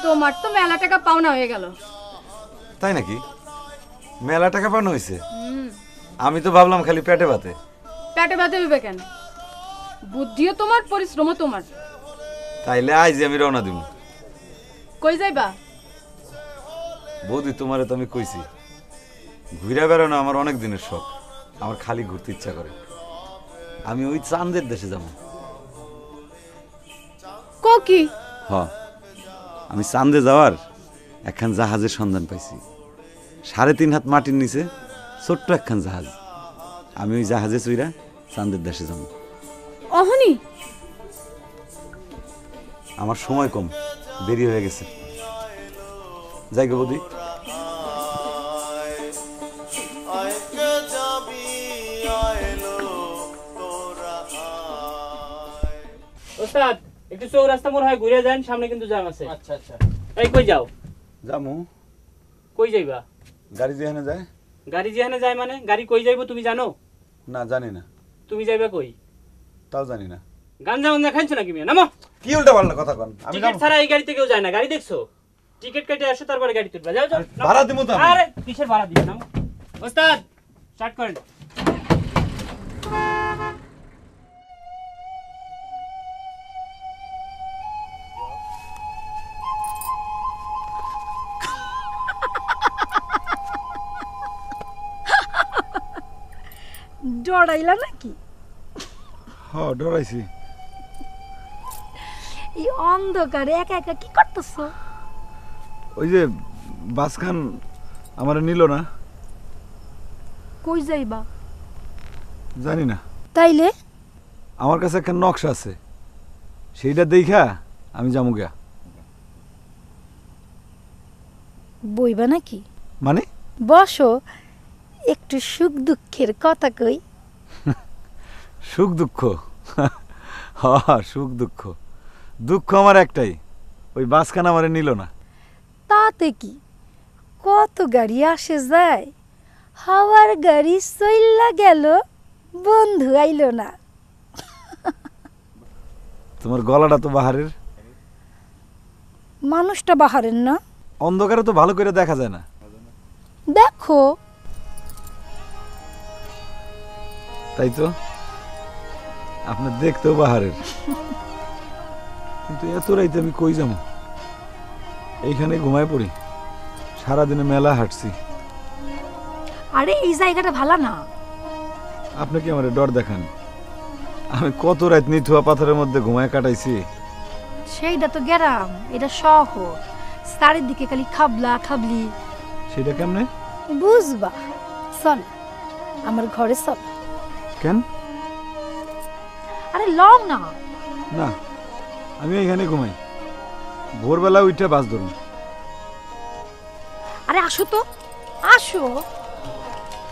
তোমার তো মেলা টাকা পাওনা হয়ে গেল। তাই নাকি? মেলা টাকা পাওনা হয়েছে? আমি তো ভাবলাম খালি পেটে ভাতে। পেটে ভাতে হইবে কেন? বুদ্ধিও তোমার, পরিশ্রমও তোমার। তাইলে আজ আমি রওনা দিব। কই যাইবা? বৌদি, তোমারে তো আমি কইছি ঘুরে বেড়ানো আমার অনেক দিনের শখ। আমার খালি ঘুরতে ইচ্ছা করে। আমি ওই চাঁদের দেশে যাব। কি? হ, আমি চাঁদে যাওয়ার একখান জাহাজের সন্ধান পাইছি। 3.5 হাত মাটির নিচে ছোট্ট একখান জাহাজ। আমি ওই জাহাজে চইরা চাঁদের দেশে যাব। অহনি? আমার সময় কম, দেরি হয়ে গেছে। যাই গো বৌদি। ওস্তাদ, একটু চৌরাস্তা মোড় হয় ঘুরে যান, সামনে কিন্তু জ্যাম আছে। আচ্ছা আচ্ছা। এই কই যাও? যামু। কই যাইবা? গাড়ি যেখানে যায়। গাড়ি যেখানে যায় মানে গাড়ি কই যাইবো তুমি জানো? না, জানি না। তুমি যাইবা কই? তাও জানি না। গাঞ্জা গাঞ্জা খাইছো নাকি মিয়া? নামো। কি উল্টা পাল্টা কথা কন? আমি টিকিট ছাড়া এই গাড়িতে কেউ যায় না। গাড়ি দেখছো? টিকিট কেটে আসো, তারপরে গাড়ি তুলবা। যাও যাও। ভাড়া দিমু তো আমি। আরে কিসের ভাড়া দিবেন? নামো। ওস্তাদ, স্টার্ট করেন। ডরাইলা নাকি? হ্যাঁ, ডরাইছি। এই অন্ধকারে একা একা কি করতেছো? ওই যে বাসখান আমারে নিল না। কই যাইবা? জানি না। তাইলে আমার কাছে একটা নকশা আছে, সেইটা দেখা আমি যাবো গিয়া। বইবা নাকি? মানে? বসো, একটু সুখ দুঃখের কথা কই। সুখ দুঃখ? হ্যাঁ, সুখ দুঃখ। দুঃখ আমার একটাই, ওই বাসখান আমারে নিল না। তাতে কি, কত গাড়ি আসে যায়, হাওয়ার গাড়ি চইল্লা গেল, বন্ধু আইলো না। তোমার গলাটা তো বাহারের। মানুষটা বাহারের না? অন্ধকারে তো ভালো করে দেখা যায় না। দেখো। তাই তো, আপনার দেখতেও বাহারের। কিন্তু এত রাইতে আমি কই যাবো? এইখানে ঘুমায় পড়ি। সারাদিনে মেলা হাঁটছি। আরে এই জায়গাটা ভালো না। আপনি কি আমারে ডর দেখান? আমি কত রাত নিথুয়া পাথরের মধ্যে ঘুমায় কাটাইছি। সেইটা তো গেরাম, এটা শহর, চারিদিকে খালি খাবলা খাবলি। সেটা কেমনে বুঝবা? চল আমার ঘরে চল। কেন? আরে লও না। না, আমি এখানে ঘুমাই। ভোরবেলা উঠে বাস ধরুন। আরে আসো তো, আসো।